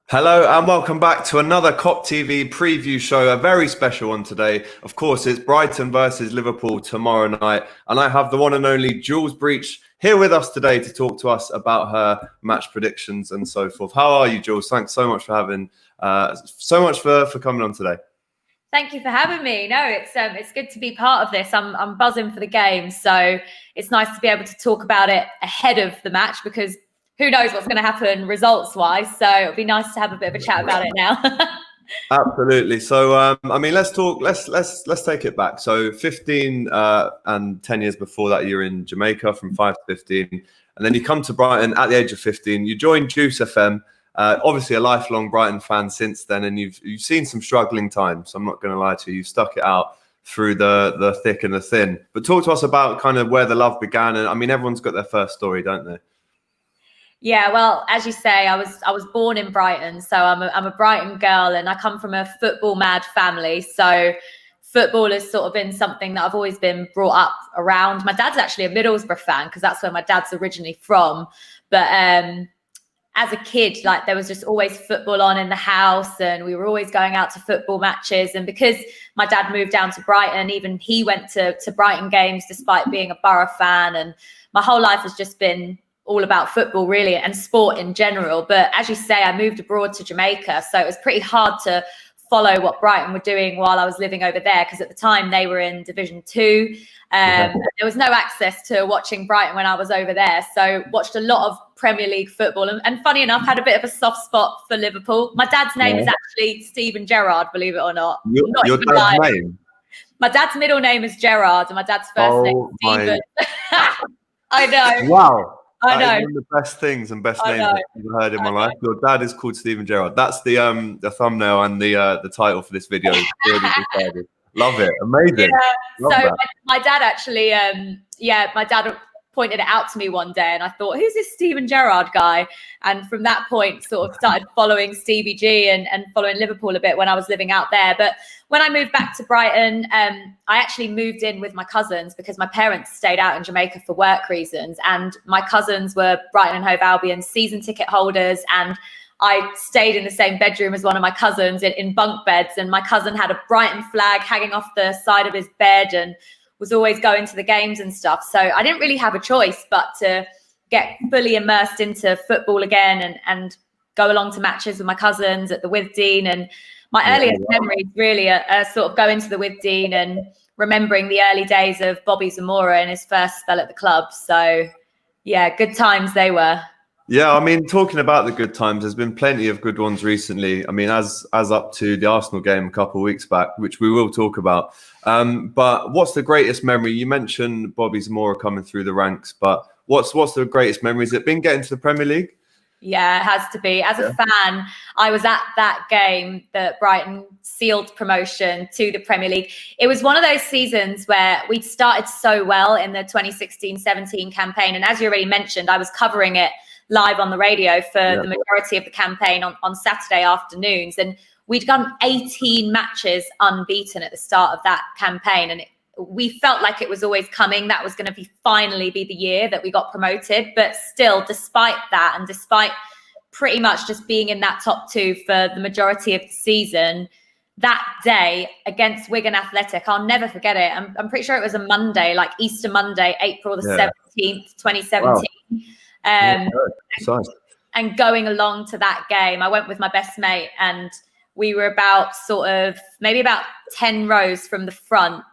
Hello and welcome back to another Kop TV preview show, a very special one today. Of course, it's Brighton versus Liverpool tomorrow night, and I have the one and only Jules Breach here with us today to talk to us about her match predictions and so forth. How are you, Jules? Thanks so much for having, for coming on today. Thank you for having me. No, it's good to be part of this. I'm buzzing for the game, so it's nice to be able to talk about it ahead of the match because who knows what's going to happen results-wise. So it'll be nice to have a bit of a chat about it now. Absolutely. So, let's talk. Let's take it back. So, 15 and 10 years before that, you're in Jamaica from 5 to 15, and then you come to Brighton at the age of 15. You joined Juice FM. Obviously, a lifelong Brighton fan since then, and you've seen some struggling times. I'm not going to lie to you. You've stuck it out through the thick and the thin. But talk to us about kind of where the love began. And I mean, everyone's got their first story, don't they? Yeah, well, as you say, I was born in Brighton, so I'm a Brighton girl, and I come from a football mad family. So football has sort of been something that I've always been brought up around. My dad's actually a Middlesbrough fan because that's where my dad's originally from. But as a kid, like there was just always football on in the house, and we were always going out to football matches. And because my dad moved down to Brighton, even he went to Brighton games despite being a Borough fan. And my whole life has just been all about football really and sport in general. But as you say, I moved abroad to Jamaica, so it was pretty hard to follow what Brighton were doing while I was living over there, because at the time they were in Division 2. There was no access to watching Brighton when I was over there, so watched a lot of Premier League football, and funny enough had a bit of a soft spot for Liverpool. My dad's name is actually Steven Gerrard, believe it or not. Your dad's name? My dad's middle name is Gerrard and my dad's first name is Steven. I know. Wow. I know. One of the best things and best names I've ever heard in my life. Your dad is called Steven Gerrard. That's the thumbnail and the title for this video. Love it. Amazing. Yeah. My dad actually, my dad pointed it out to me one day, and I thought, who's this Steven Gerrard guy? And from that point, sort of started following Stevie G and following Liverpool a bit when I was living out there. But when I moved back to Brighton, I actually moved in with my cousins because my parents stayed out in Jamaica for work reasons. And my cousins were Brighton and Hove Albion season ticket holders. And I stayed in the same bedroom as one of my cousins in bunk beds. And my cousin had a Brighton flag hanging off the side of his bed and was always going to the games and stuff. So I didn't really have a choice but to get fully immersed into football again and go along to matches with my cousins at the Withdean. And my earliest memories really are sort of going to the Withdean and remembering the early days of Bobby Zamora in his first spell at the club. So yeah, good times they were. Yeah, I mean, talking about the good times, there's been plenty of good ones recently. I mean, as up to the Arsenal game a couple of weeks back, which we will talk about. But what's the greatest memory? You mentioned Bobby Zamora coming through the ranks, but what's the greatest memory? Has it been getting to the Premier League? Yeah, it has to be. As a fan, I was at that game that Brighton sealed promotion to the Premier League. It was one of those seasons where we'd started so well in the 2016-17 campaign. And as you already mentioned, I was covering it live on the radio for the majority of the campaign on Saturday afternoons. And we'd done 18 matches unbeaten at the start of that campaign. And we felt like it was always coming. That was going to finally be the year that we got promoted. But still, despite that, and despite pretty much just being in that top two for the majority of the season, that day against Wigan Athletic, I'll never forget it. I'm pretty sure it was a Monday, like Easter Monday, April the 17th, 2017. Wow. And going along to that game, I went with my best mate, and we were about maybe about 10 rows from the front.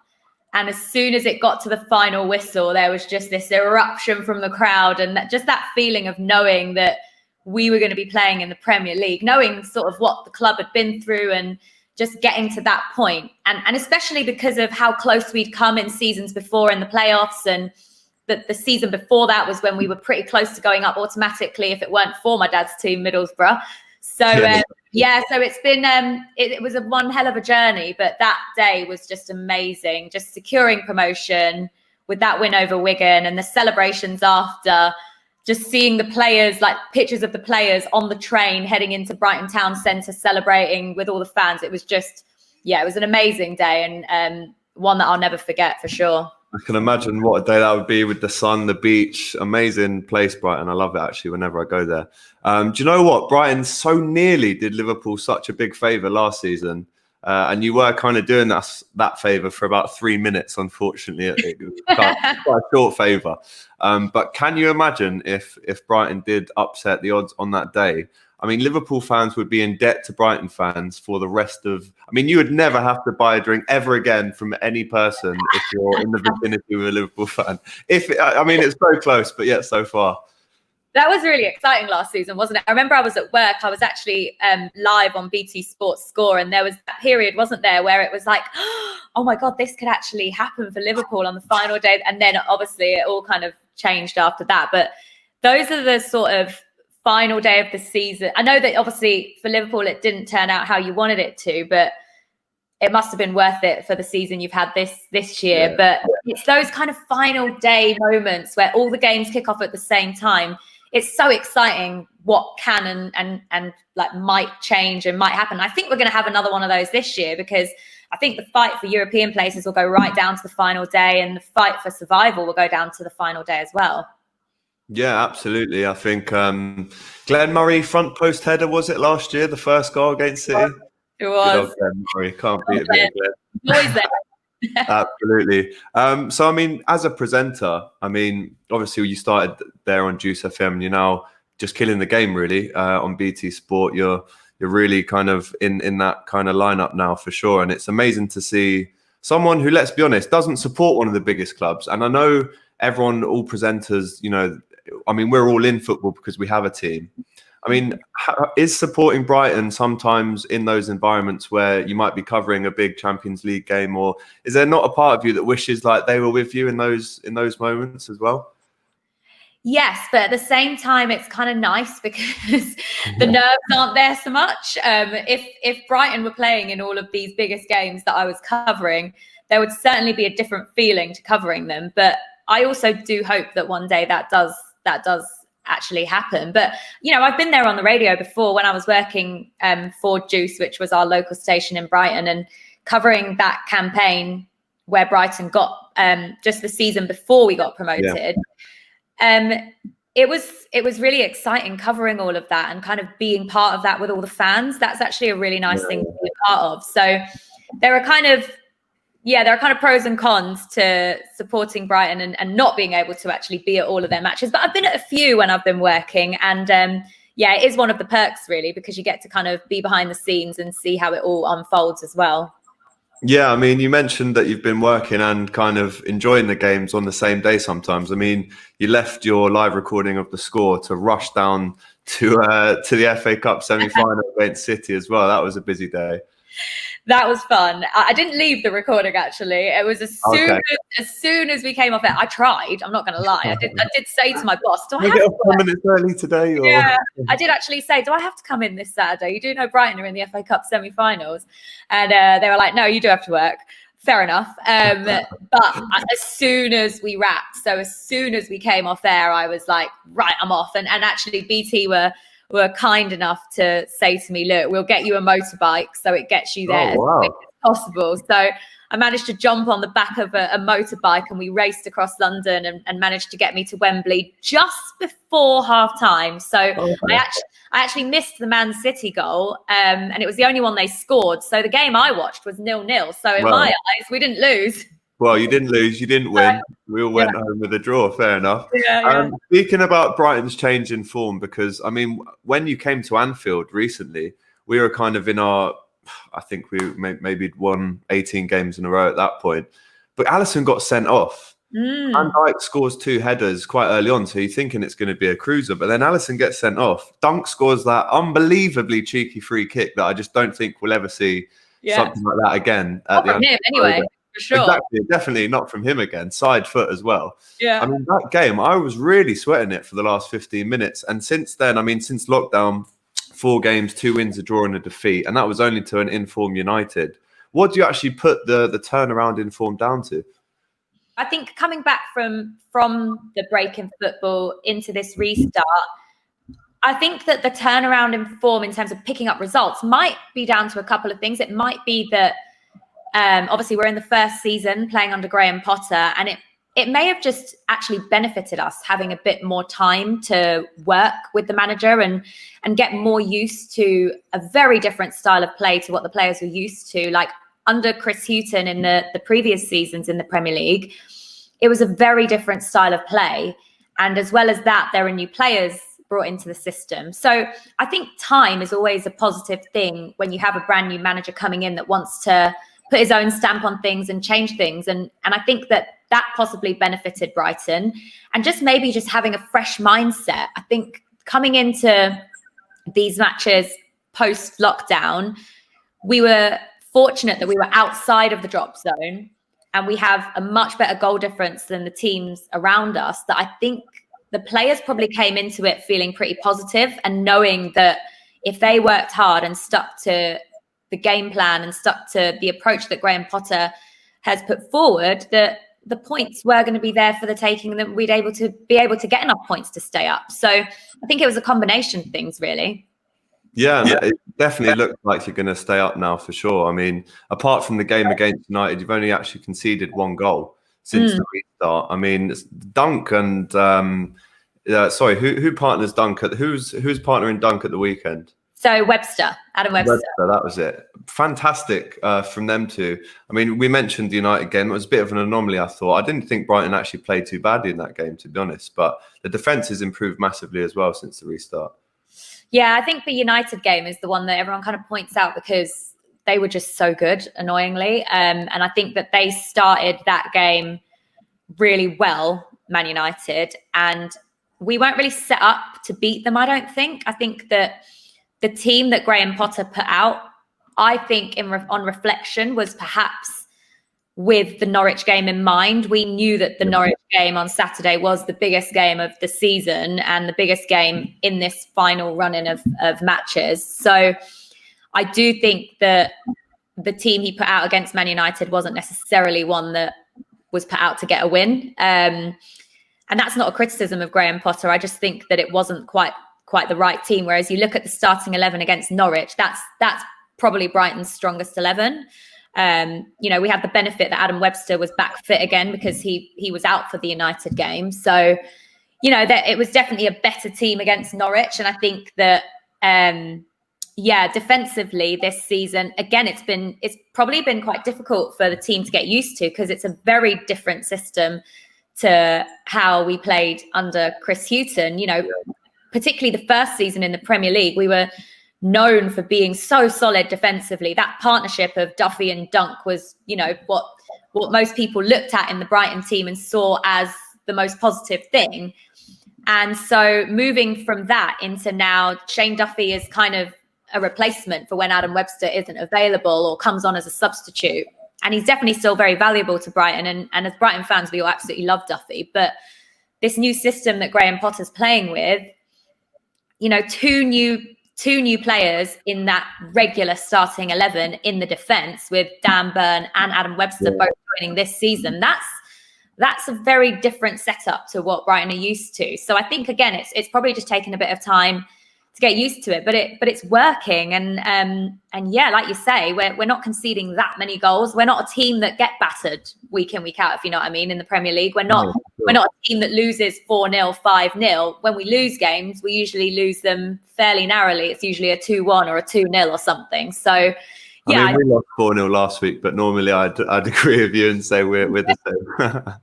And as soon as it got to the final whistle, there was just this eruption from the crowd, and that feeling of knowing that we were going to be playing in the Premier League, knowing sort of what the club had been through and just getting to that point. And especially because of how close we'd come in seasons before in the playoffs, and the season before that was when we were pretty close to going up automatically if it weren't for my dad's team, Middlesbrough. So, so it's been, it was one hell of a journey, but that day was just amazing. Just securing promotion with that win over Wigan and the celebrations after, just seeing the players, like pictures of the players on the train heading into Brighton Town Centre celebrating with all the fans. It was just, it was an amazing day and one that I'll never forget for sure. I can imagine what a day that would be with the sun, the beach. Amazing place, Brighton. I love it, actually, whenever I go there. Do you know what? Brighton so nearly did Liverpool such a big favour last season. And you were kind of doing that favour for about 3 minutes, unfortunately. It was quite a short favour. But can you imagine if Brighton did upset the odds on that day? I mean, Liverpool fans would be in debt to Brighton fans for the rest of... I mean, you would never have to buy a drink ever again from any person if you're in the vicinity with a Liverpool fan. I mean, it's so close, but yet so far. That was really exciting last season, wasn't it? I remember I was at work. I was actually live on BT Sports Score, and there was that period, wasn't there, where it was like, oh my God, this could actually happen for Liverpool on the final day. And then obviously it all kind of changed after that. But those are the sort of final day of the season. I know that obviously for Liverpool, it didn't turn out how you wanted it to, but it must have been worth it for the season you've had this year. Yeah. But it's those kind of final day moments where all the games kick off at the same time. It's so exciting what can and like might change and might happen. I think we're going to have another one of those this year, because I think the fight for European places will go right down to the final day, and the fight for survival will go down to the final day as well. Yeah, absolutely. I think Glenn Murray front post header, was it last year, the first goal against City? It was. Glenn Murray. Can't beat a bit of Glenn. Always there. Absolutely. So, I mean, as a presenter, I mean, obviously you started there on Juice FM, and you're now just killing the game, really, on BT Sport. You're really kind of in that kind of lineup now, for sure. And it's amazing to see someone who, let's be honest, doesn't support one of the biggest clubs. And I know everyone, all presenters, you know, I mean, we're all in football because we have a team. I mean, is supporting Brighton sometimes in those environments where you might be covering a big Champions League game, or is there not a part of you that wishes like they were with you in those moments as well? Yes, but at the same time, it's kind of nice because the nerves aren't there so much. If Brighton were playing in all of these biggest games that I was covering, there would certainly be a different feeling to covering them. But I also do hope that one day that does actually happen. But, you know, I've been there on the radio before when I was working for Juice, which was our local station in Brighton, and covering that campaign where Brighton got just the season before we got promoted. Yeah. It was really exciting covering all of that and kind of being part of that with all the fans. That's actually a really nice thing to be a part of. So there are kind of pros and cons to supporting Brighton and not being able to actually be at all of their matches. But I've been at a few when I've been working, and it is one of the perks, really, because you get to kind of be behind the scenes and see how it all unfolds as well. Yeah, I mean, you mentioned that you've been working and kind of enjoying the games on the same day sometimes. I mean, you left your live recording of the score to rush down to the FA Cup semi-final against City as well. That was a busy day. That was fun. I didn't leave the recording, actually. It was as soon as we came off it. I tried. I'm not going to lie. I did say to my boss, "Do I have to get 5 minutes early today?" Or... Yeah, I did actually say, "Do I have to come in this Saturday? You do know Brighton are in the FA Cup semi-finals," and they were like, "No, you do have to work." Fair enough. But as soon as we wrapped, so as soon as we came off air, I was like, "Right, I'm off." And actually, BT were kind enough to say to me, "Look, we'll get you a motorbike so it gets you there as quick as possible." So I managed to jump on the back of a motorbike, and we raced across London and managed to get me to Wembley just before half time. So I actually missed the Man City goal, and it was the only one they scored. So the game I watched was 0-0. So in my eyes, we didn't lose. Well, you didn't lose, you didn't win. We all went home with a draw. Fair enough. Yeah. Speaking about Brighton's change in form, because I mean, when you came to Anfield recently, we were kind of in our, I think we maybe won 18 games in a row at that point. But Alisson got sent off. Van Dijk scores 2 headers quite early on, so you're thinking it's going to be a cruiser. But then Alisson gets sent off. Dunk scores that unbelievably cheeky free kick that I just don't think we'll ever see something like that again. Not from him, anyway. For sure. Exactly, definitely not from him again. Side foot as well. Yeah. I mean, that game, I was really sweating it for the last 15 minutes. And since then, I mean, since lockdown, 4 games, 2 wins, a draw and a defeat. And that was only to an in-form United. What do you actually put the turnaround in form down to? I think coming back from the break in football into this restart, I think that the turnaround in form in terms of picking up results might be down to a couple of things. It might be that obviously we're in the first season playing under Graham Potter, and it may have just actually benefited us having a bit more time to work with the manager and get more used to a very different style of play to what the players were used to. Like under Chris Hughton in the previous seasons in the Premier League, it was a very different style of play. And as well as that, there are new players brought into the system. So I think time is always a positive thing when you have a brand new manager coming in that wants to put his own stamp on things and change things. And I think that possibly benefited Brighton, and just maybe just having a fresh mindset. I think coming into these matches post lockdown, we were fortunate that we were outside of the drop zone and we have a much better goal difference than the teams around us, that I think the players probably came into it feeling pretty positive and knowing that if they worked hard and stuck to the game plan and stuck to the approach that Graham Potter has put forward, that the points were going to be there for the taking and that we'd be able to get enough points to stay up. So I think it was a combination of things, really. Yeah, it definitely looks like you're going to stay up now for sure. I mean, apart from the game against United, you've only actually conceded 1 goal since the restart. I mean, Dunk and who partners Dunk at who's partnering Dunk at the weekend? So Adam Webster, that was it. Fantastic from them two. I mean, we mentioned the United game. It was a bit of an anomaly, I thought. I didn't think Brighton actually played too badly in that game, to be honest. But the defence has improved massively as well since the restart. Yeah, I think the United game is the one that everyone kind of points out because they were just so good, annoyingly. And I think that they started that game really well, Man United. And we weren't really set up to beat them, I don't think. I think that the team that Graham Potter put out, I think on reflection, was perhaps with the Norwich game in mind. We knew that the Norwich game on Saturday was the biggest game of the season and the biggest game in this final run-in of matches. So I do think that the team he put out against Man United wasn't necessarily one that was put out to get a win. And that's not a criticism of Graham Potter. I just think that it wasn't quite the right team. Whereas you look at the starting 11 against Norwich, that's probably Brighton's strongest 11. We had the benefit that Adam Webster was back fit again because he was out for the United game. So, that it was definitely a better team against Norwich. And I think that, defensively this season, again, it's probably been quite difficult for the team to get used to because it's a very different system to how we played under Chris Hughton. Particularly the first season in the Premier League, we were known for being so solid defensively. That partnership of Duffy and Dunk was, what most people looked at in the Brighton team and saw as the most positive thing. And so moving from that into now, Shane Duffy is kind of a replacement for when Adam Webster isn't available or comes on as a substitute. And he's definitely still very valuable to Brighton. And as Brighton fans, we all absolutely love Duffy. But this new system that Graham Potter's playing with, two new players in that regular starting 11 in the defence with Dan Burn and Adam Webster both joining this season. That's a very different setup to what Brighton are used to. So I think, again, it's probably just taken a bit of time to get used to it, but it's working. And like you say, we're not conceding that many goals. We're not a team that get battered week in, week out, if you know what I mean, in the Premier League. We're not a team that loses 4-0, 5-0. When we lose games, we usually lose them fairly narrowly. It's usually a 2-1 or a 2-0 or something. So yeah, we lost 4-0 last week, but normally I'd agree with you and say we're the same.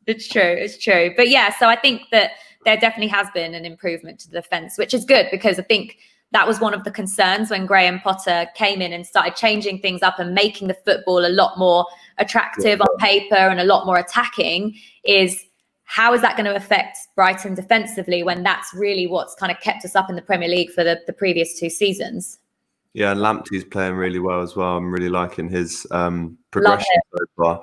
It's true. But yeah, so I think that there definitely has been an improvement to the defence, which is good because I think that was one of the concerns when Graham Potter came in and started changing things up and making the football a lot more attractive on paper and a lot more attacking, is how is that going to affect Brighton defensively when that's really what's kind of kept us up in the Premier League for the previous 2 seasons? Yeah, Lamptey's playing really well as well. I'm really liking his progression so far.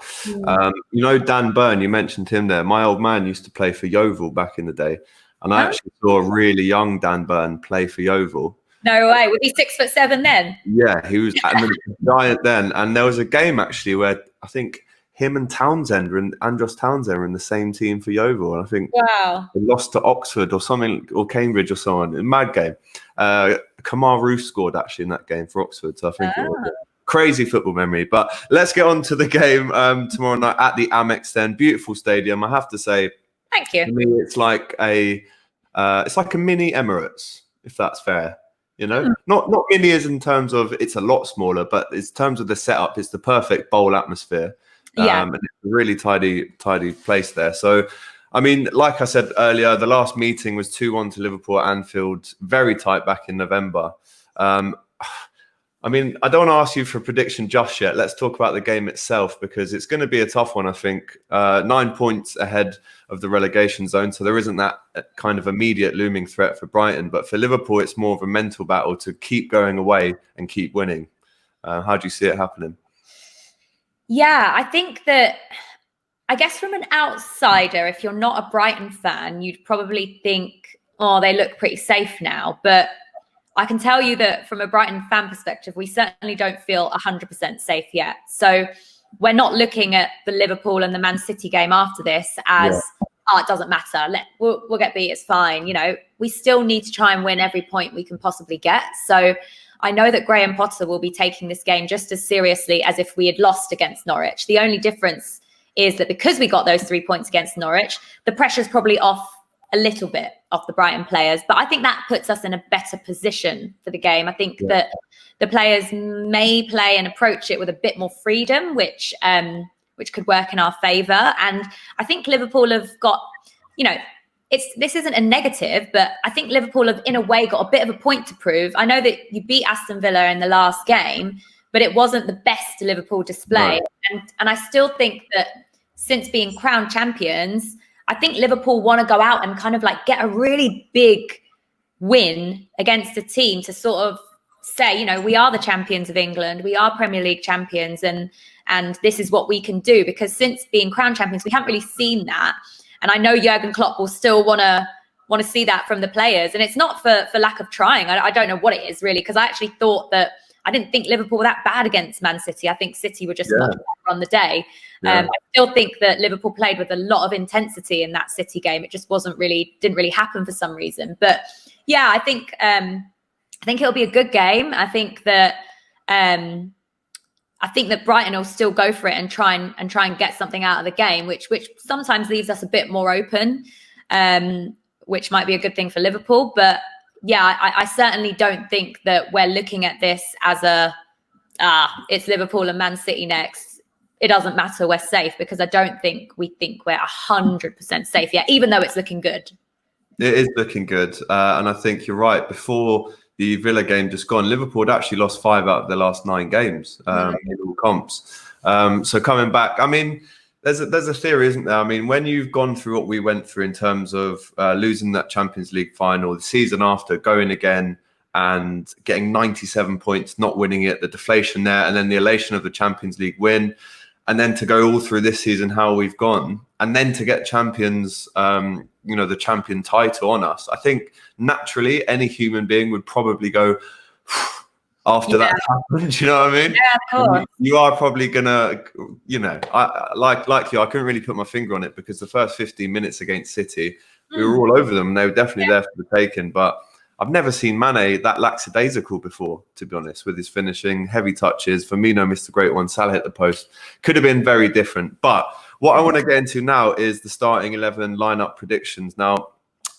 Dan Burn, you mentioned him there. My old man used to play for Yeovil back in the day. And I actually saw a really young Dan Burn play for Yeovil. No way. Was he 6'7" then? Yeah, he was a giant then. And there was a game actually where I think him and Andros Townsend were in the same team for Yeovil. And I think they lost to Oxford or something, or Cambridge or someone. A mad game. Kamar Roof scored actually in that game for Oxford. So I think it was Crazy football memory. But let's get on to the game tomorrow night at the Amex then. Beautiful stadium, I have to say. Thank you. For me, it's like a mini Emirates, if that's fair. You know, not mini as in terms of it's a lot smaller, but in terms of the setup, it's the perfect bowl atmosphere. And it's a really tidy place there. So, I mean, like I said earlier, the last meeting was 2-1 to Liverpool at Anfield, very tight back in November. I mean, I don't want to ask you for a prediction just yet. Let's talk about the game itself, because it's going to be a tough one, I think. 9 points ahead of the relegation zone, so there isn't that kind of immediate looming threat for Brighton. But for Liverpool, it's more of a mental battle to keep going away and keep winning. How do you see it happening? Yeah, I think that, I guess from an outsider, if you're not a Brighton fan, you'd probably think, oh, they look pretty safe now. But I can tell you that from a Brighton fan perspective, we certainly don't feel 100% safe yet. So we're not looking at the Liverpool and the Man City game after this as, oh, it doesn't matter. We'll get beat. It's fine. You know, we still need to try and win every point we can possibly get. So I know that Graham Potter will be taking this game just as seriously as if we had lost against Norwich. The only difference is that because we got those 3 points against Norwich, the pressure's probably off a little bit off the Brighton players, but I think that puts us in a better position for the game. I think that the players may play and approach it with a bit more freedom, which could work in our favour. And I think Liverpool have got, you know, this isn't a negative, but I think Liverpool have in a way got a bit of a point to prove. I know that you beat Aston Villa in the last game, but it wasn't the best Liverpool display. Right. And I still think that since being crowned champions, I think Liverpool want to go out and kind of like get a really big win against a team to sort of say, you know, we are the champions of England, we are Premier League champions, and this is what we can do. Because since being crowned champions, we haven't really seen that. And I know Jurgen Klopp will still want to see that from the players. And it's not for lack of trying. I don't know what it is really, because I actually thought that I didn't think Liverpool were that bad against Man City. I think City were just much better on the day. I still think that Liverpool played with a lot of intensity in that City game. It just didn't really happen for some reason. But yeah, I think it'll be a good game. I think that Brighton will still go for it and try and get something out of the game, which sometimes leaves us a bit more open, which might be a good thing for Liverpool. But yeah, I certainly don't think that we're looking at this as it's Liverpool and Man City next. It doesn't matter, we're safe, because I don't think we're 100% safe yet, even though it's looking good. It is looking good. And I think you're right. Before the Villa game just gone, Liverpool had actually lost 5 out of the last 9 games in all comps. So coming back, I mean, there's a theory, isn't there? I mean, when you've gone through what we went through in terms of losing that Champions League final, the season after, going again and getting 97 points, not winning it, the deflation there, and then the elation of the Champions League win, and then to go all through this season how we've gone, and then to get champions, the champion title on us. I think naturally any human being would probably go after that happens. You know what I mean? Yeah, of course. You are probably gonna, I like you. I couldn't really put my finger on it, because the first 15 minutes against City, we were all over them, and they were definitely there for the taking. But I've never seen Mane that lackadaisical before, to be honest, with his finishing, heavy touches. Firmino missed a great one. Salah hit the post. Could have been very different. But what I want to get into now is the starting 11 lineup predictions. Now,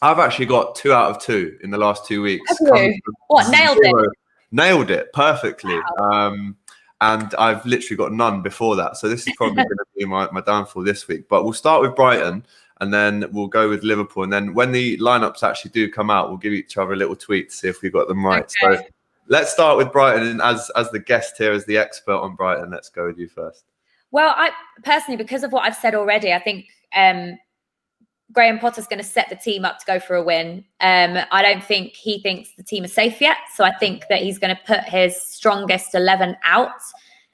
I've actually got 2 out of 2 in the last 2 weeks. What, nailed it? Nailed it perfectly. Wow. And I've literally got none before that. So this is probably going to be my downfall this week. But we'll start with Brighton, and then we'll go with Liverpool. And then when the lineups actually do come out, we'll give each other a little tweet to see if we got them right. Okay. So let's start with Brighton. And as the guest here, as the expert on Brighton, let's go with you first. Well, I personally, because of what I've said already, I think Graham Potter's going to set the team up to go for a win. I don't think he thinks the team is safe yet. So I think that he's going to put his strongest 11 out.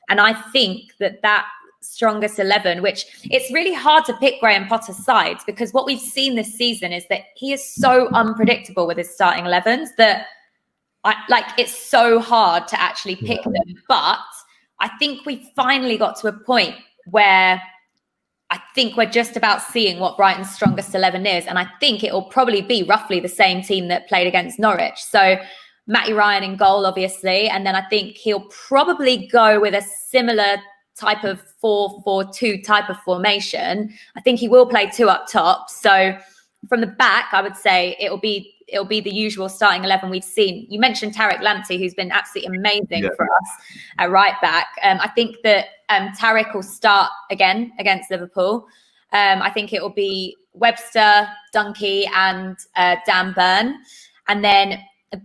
And I think that strongest 11, which it's really hard to pick Graham Potter's sides, because what we've seen this season is that he is so unpredictable with his starting 11s that it's so hard to actually pick them. But I think we finally got to a point where I think we're just about seeing what Brighton's strongest 11 is. And I think it will probably be roughly the same team that played against Norwich. So Matty Ryan in goal, obviously. And then I think he'll probably go with a similar type of 4-4-2 type of formation. I think he will play 2 up top. So from the back, I would say it'll be the usual starting 11 we've seen. You mentioned Tariq Lamptey, who's been absolutely amazing for us at right back. I think that Tariq will start again against Liverpool. I think it will be Webster, Dunkey, and Dan Burn. And then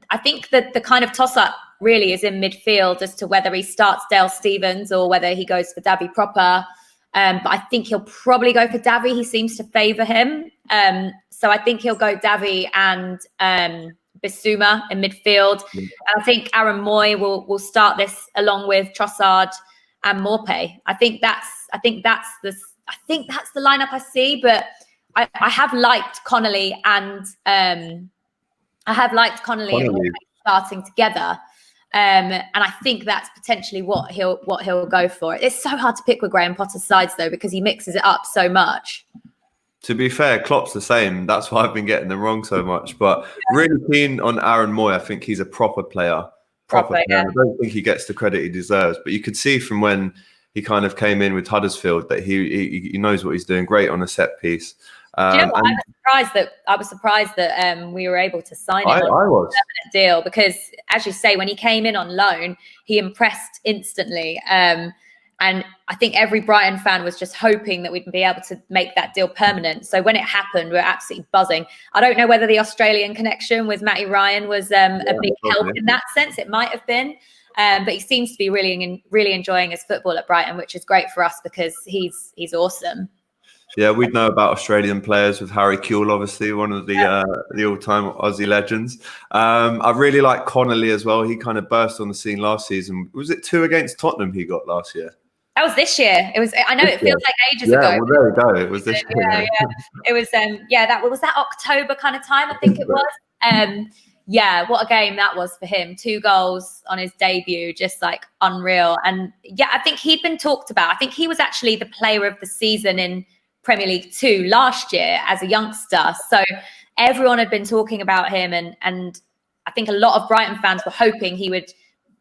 I think that the kind of toss-up really is in midfield as to whether he starts Dale Stephens or whether he goes for Davy Proper. But I think he'll probably go for Davy. He seems to favour him. So I think he'll go Davy and Bissouma in midfield. And I think Aaron Moy will start this along with Trossard and Maupay. I think that's the lineup I see. But I have liked Connolly and Maupay starting together. And I think that's potentially what he'll go for. It's so hard to pick with Graham Potter's sides though, because he mixes it up so much. To be fair, Klopp's the same. That's why I've been getting them wrong so much. But really keen on Aaron Moy. I think he's a proper player. Proper player. I don't think he gets the credit he deserves. But you could see from when he kind of came in with Huddersfield that he knows what he's doing. Great on a set piece. Do you know what? I was surprised that we were able to sign him on a permanent deal, because, as you say, when he came in on loan, he impressed instantly. And I think every Brighton fan was just hoping that we'd be able to make that deal permanent. So when it happened, we were absolutely buzzing. I don't know whether the Australian connection with Matty Ryan was a big help in that sense. It might have been. But he seems to be really enjoying his football at Brighton, which is great for us because he's awesome. Yeah, we'd know about Australian players with Harry Kewell, obviously, one of the all-time Aussie legends. I really like Connolly as well. He kind of burst on the scene last season. Was it 2 against Tottenham he got last year? That was this year. It was. I know it feels like ages ago. Yeah, well, there we go. It was this year. Yeah. It was. Was that October kind of time. I think it was. Yeah, what a game that was for him. 2 goals on his debut, just like unreal. And yeah, I think he'd been talked about. I think he was actually the player of the season in Premier League 2 last year as a youngster. So everyone had been talking about him, and I think a lot of Brighton fans were hoping he would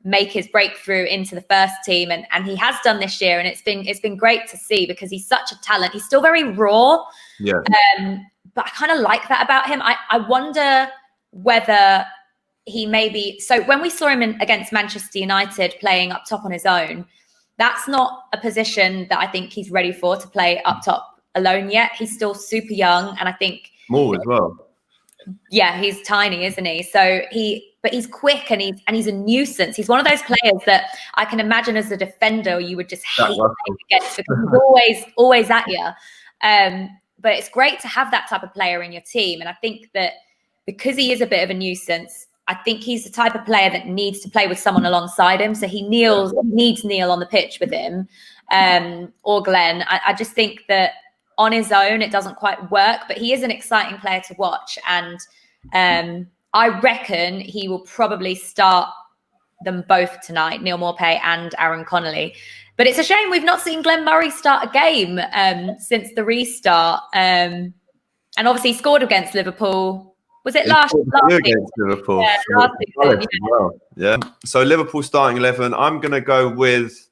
make his breakthrough into the first team, and he has done this year, and it's been great to see because he's such a talent. He's still very raw. Yeah. But I kind of like that about him. I wonder whether he maybe, so when we saw him against Manchester United playing up top on his own, that's not a position that I think he's ready for, to play up top alone yet. He's still super young, and I think more as well. Yeah, he's tiny, isn't he? But he's quick, and he's a nuisance. He's one of those players that I can imagine as a defender you would just hate against, because he's always at you. But it's great to have that type of player in your team, and I think that because he is a bit of a nuisance, I think he's the type of player that needs to play with someone alongside him. So he needs Neil on the pitch with him, or Glenn. I just think that on his own it doesn't quite work, but he is an exciting player to watch, and I reckon he will probably start them both tonight, Neil Maupay and Aaron Connolly. But it's a shame we've not seen Glenn Murray start a game sesince the restart, and obviously he scored against Liverpool. Was it last year against Liverpool? Yeah, last season, well. Yeah. So Liverpool starting 11. I'm going to go with.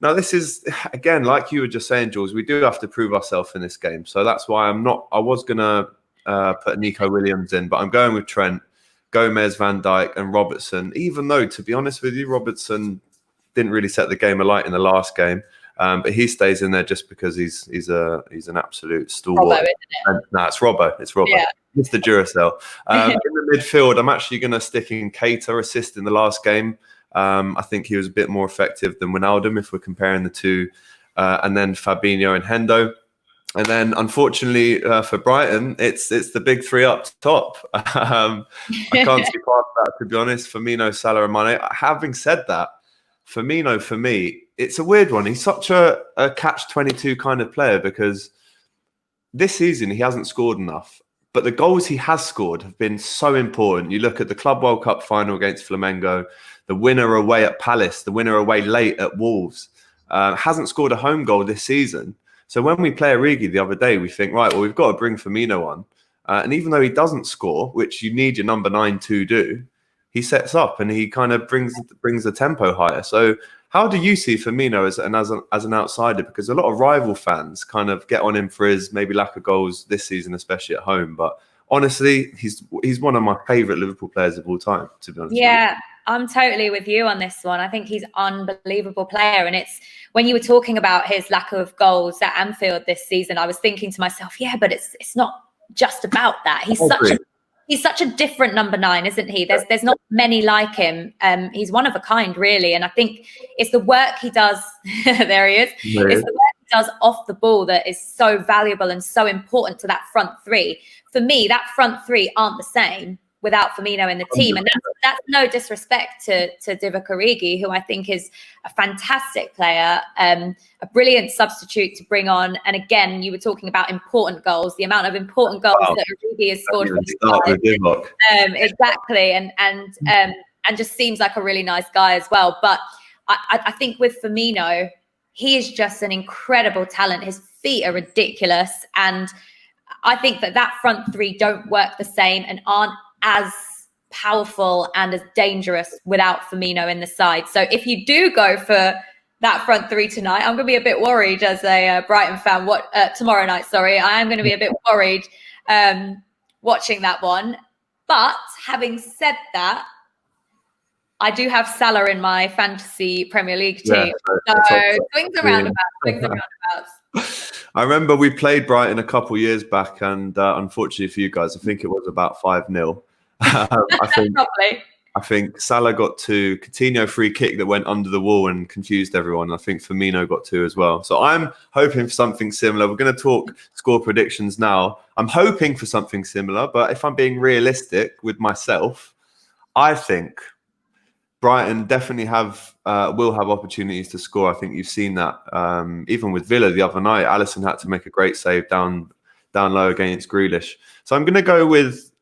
Now this is again, like you were just saying, Jules. We do have to prove ourselves in this game, so that's why I'm not. I was going to put Nico Williams in, but I'm going with Trent, Gomez, Van Dijk, and Robertson. Even though, to be honest with you, Robertson didn't really set the game alight in the last game. But he stays in there just because he's an absolute stalwart. Robbo, isn't it? No, it's Robbo. It's Robbo. Yeah. It's the Duracell. In the midfield, I'm actually going to stick in Keita, assist in the last game. I think he was a bit more effective than Wijnaldum if we're comparing the two. And then Fabinho and Hendo. And then, unfortunately for Brighton, it's the big 3 up top. I can't see past that, to be honest. Firmino, Salah, and Mane. Having said that, Firmino, for me, it's a weird one. He's such a catch-22 kind of player because this season he hasn't scored enough. But the goals he has scored have been so important. You look at the Club World Cup final against Flamengo, the winner away at Palace, the winner away late at Wolves. Hasn't scored a home goal this season. So when we play Origi the other day, we think, right, well, we've got to bring Firmino on. And even though he doesn't score, which you need your number 9 to do, he sets up and he kind of brings the tempo higher. So how do you see Firmino as an outsider? Because a lot of rival fans kind of get on him for his maybe lack of goals this season, especially at home. But honestly, he's one of my favourite Liverpool players of all time, to be honest. Yeah, I'm totally with you on this one. I think he's an unbelievable player. And it's when you were talking about his lack of goals at Anfield this season, I was thinking to myself, yeah, but it's not just about that. He's such a different number 9, isn't he? There's not many like him. He's one of a kind, really. And I think it's the work he does. There he is. Yeah. It's the work he does off the ball that is so valuable and so important to that front three. For me, that front three aren't the same without Firmino in the team. And that's no disrespect to Divock Origi, who I think is a fantastic player, a brilliant substitute to bring on. And again, you were talking about important goals, the amount of important goals that Origi has scored for the side. Exactly. And just seems like a really nice guy as well. But I think with Firmino, he is just an incredible talent. His feet are ridiculous. And I think that front three don't work the same and aren't as powerful and as dangerous without Firmino in the side. So if you do go for that front three tonight, I'm going to be a bit worried as a Brighton fan. Tomorrow night, sorry. I am going to be a bit worried watching that one. But having said that, I do have Salah in my fantasy Premier League team. So swings and roundabouts. I remember we played Brighton a couple years back, and unfortunately for you guys, I think it was about 5-0. I think Salah got 2, Coutinho free kick that went under the wall and confused everyone. I think Firmino got 2 as well. So I'm hoping for something similar. We're going to talk score predictions now. I'm hoping for something similar, but if I'm being realistic with myself, I think Brighton definitely will have opportunities to score. I think you've seen that even with Villa the other night. Alisson had to make a great save down low against Grealish. So I'm going to go with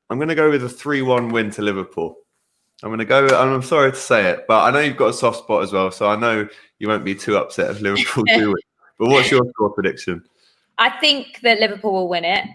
a 3-1 win to Liverpool. I'm sorry to say it, but I know you've got a soft spot as well, so I know you won't be too upset if Liverpool do win. But what's your score prediction? I think that Liverpool will win it.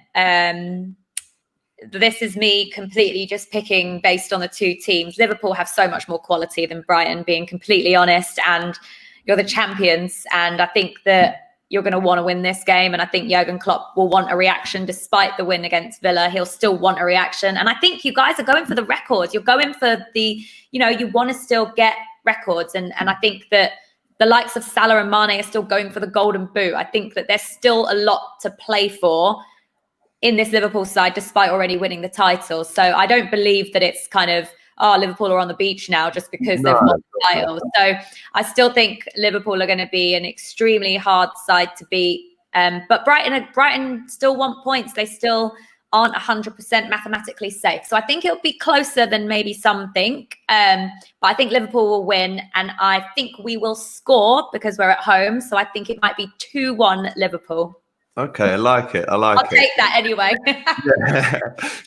This is me completely just picking based on the two teams. Liverpool have so much more quality than Brighton, being completely honest, and you're the champions. And I think that you're going to want to win this game. And I think Jurgen Klopp will want a reaction despite the win against Villa. He'll still want a reaction. And I think you guys are going for the records. You're going for you want to still get records. And I think that the likes of Salah and Mane are still going for the golden boot. I think that there's still a lot to play for in this Liverpool side, despite already winning the title. So I don't believe that it's kind of, Liverpool are on the beach now just because they've won the title. So I still think Liverpool are going to be an extremely hard side to beat. But Brighton still want points. They still aren't 100% mathematically safe. So I think it'll be closer than maybe some think. But I think Liverpool will win. And I think we will score because we're at home. So I think it might be 2-1 Liverpool. Okay, I like it. I'll take that anyway.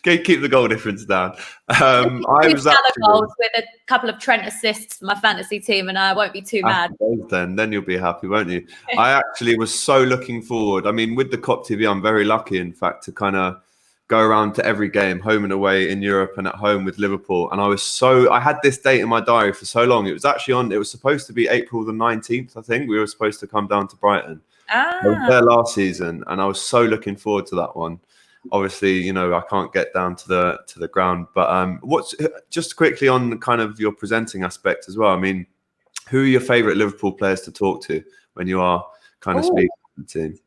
Keep the goal difference down. I was goals with a couple of Trent assists for my fantasy team, and I won't be too mad. Then you'll be happy, won't you? I actually was so looking forward. I mean, with the Kop TV, I'm very lucky, in fact, to kind of go around to every game, home and away in Europe and at home with Liverpool. And I had this date in my diary for so long. It was actually it was supposed to be April the 19th, I think. We were supposed to come down to Brighton. I was there last season, and I was so looking forward to that one. Obviously, I can't get down to the ground. But what's just quickly on kind of your presenting aspect as well? I mean, who are your favourite Liverpool players to talk to when you are kind of speaking to the team?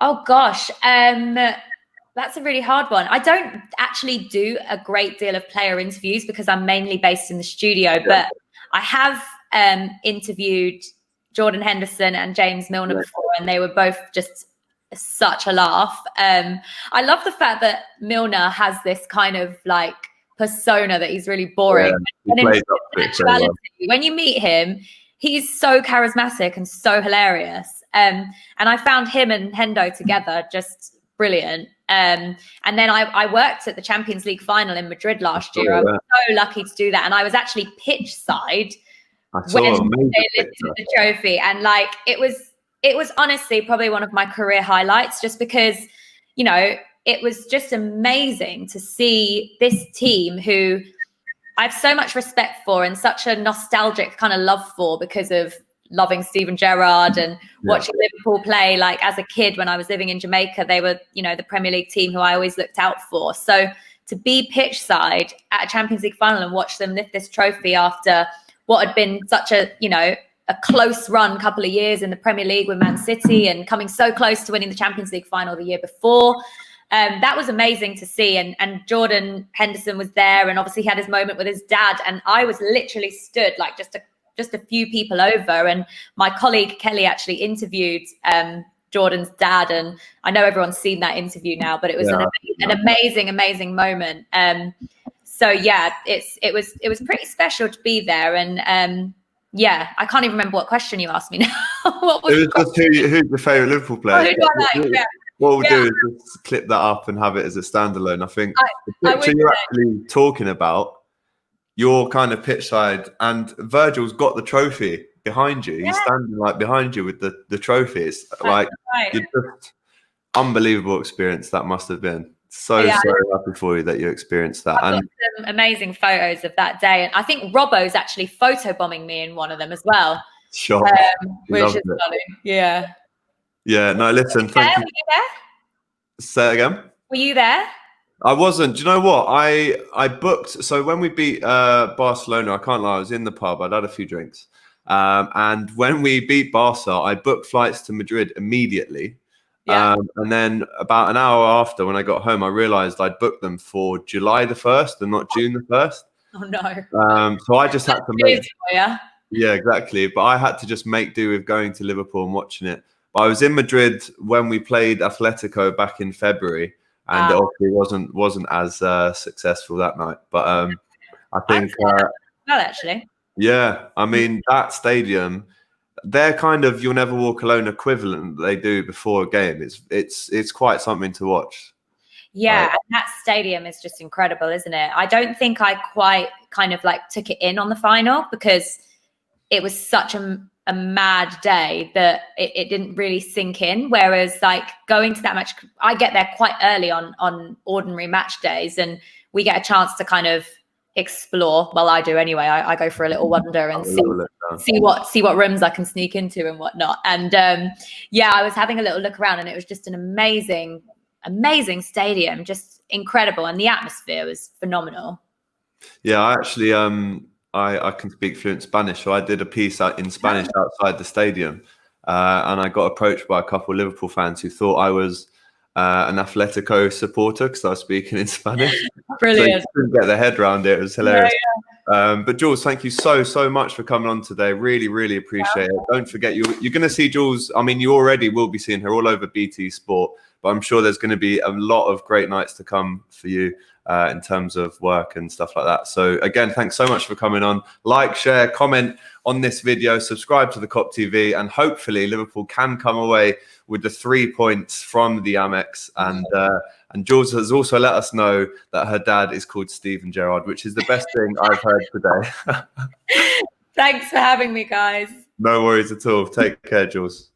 Oh gosh, that's a really hard one. I don't actually do a great deal of player interviews because I'm mainly based in the studio. But I have interviewed Jordan Henderson and James Milner before, and they were both just such a laugh. I love the fact that Milner has this kind of like persona that he's really boring. And in actuality, when you meet him, he's so charismatic and so hilarious. And I found him and Hendo together just brilliant. And then I worked at the Champions League final in Madrid last year. I was so lucky to do that. And I was actually pitch side when they lifted the trophy, and like it was honestly probably one of my career highlights, just because it was just amazing to see this team who I have so much respect for and such a nostalgic kind of love for, because of loving Steven Gerrard and watching Liverpool play. Like as a kid, when I was living in Jamaica, they were, you know, the Premier League team who I always looked out for. So to be pitch side at a Champions League final and watch them lift this trophy after what had been such a, you know, a close run couple of years in the Premier League with Man City and coming so close to winning the Champions League final the year before. That was amazing to see. And Jordan Henderson was there, and obviously he had his moment with his dad. And I was literally stood like just a few people over. And my colleague Kelly actually interviewed Jordan's dad. And I know everyone's seen that interview now, but it was an amazing moment. So yeah, it was pretty special to be there. And yeah, I can't even remember what question you asked me now. What was it was just who's your favourite Liverpool player? Oh, who do I like? Yeah. What we'll do is just clip that up and have it as a standalone. I think the picture you're actually talking about, your kind of pitch side, and Virgil's got the trophy behind you. He's standing like behind you with the trophy. It's like just unbelievable experience that must have been. So happy for you that you experienced that. I've got some amazing photos of that day, and I think Robbo's actually photobombing me in one of them as well. Sure, which is funny. Yeah. Yeah. No, listen. Thank you. Were you there? Say it again. Were you there? I wasn't. Do you know what? I booked. So when we beat Barcelona, I can't lie, I was in the pub. I'd had a few drinks, and when we beat Barca, I booked flights to Madrid immediately. Yeah. And then about an hour after, when I got home, I realised I'd booked them for July the 1st and not June the 1st. Oh no! So I just had to make. Yeah, exactly. But I had to just make do with going to Liverpool and watching it. But I was in Madrid when we played Atletico back in February, and it obviously wasn't as successful that night. But I think, well, actually, yeah, I mean that stadium, they're kind of "You'll Never Walk Alone" equivalent that they do before a game. It's quite something to watch. Yeah, and that stadium is just incredible, isn't it? I don't think I quite kind of like took it in on the final, because it was such a mad day that it didn't really sink in. Whereas like going to that match, I get there quite early on ordinary match days, and we get a chance to kind of explore. Well, I do anyway. I go for a little wander and see what rooms I can sneak into and whatnot. And yeah, I was having a little look around, and it was just an amazing stadium, just incredible, and the atmosphere was phenomenal. Yeah, I actually I can speak fluent Spanish, so I did a piece out in Spanish outside the stadium, and I got approached by a couple of Liverpool fans who thought I was an Atletico supporter because I was speaking in Spanish. Brilliant. So couldn't get their head around it. It was hilarious. But Jules, thank you so much for coming on today. Really appreciate it. Don't forget, you're going to see Jules. I mean, you already will be seeing her all over BT Sport, but I'm sure there's going to be a lot of great nights to come for you in terms of work and stuff like that. So again, thanks so much for coming on. Like, share, comment on this video, subscribe to the Kop TV, and hopefully Liverpool can come away with the 3 points from the Amex. And Jules has also let us know that her dad is called Steven Gerrard, which is the best thing I've heard today. Thanks for having me, guys. No worries at all. Take care, Jules.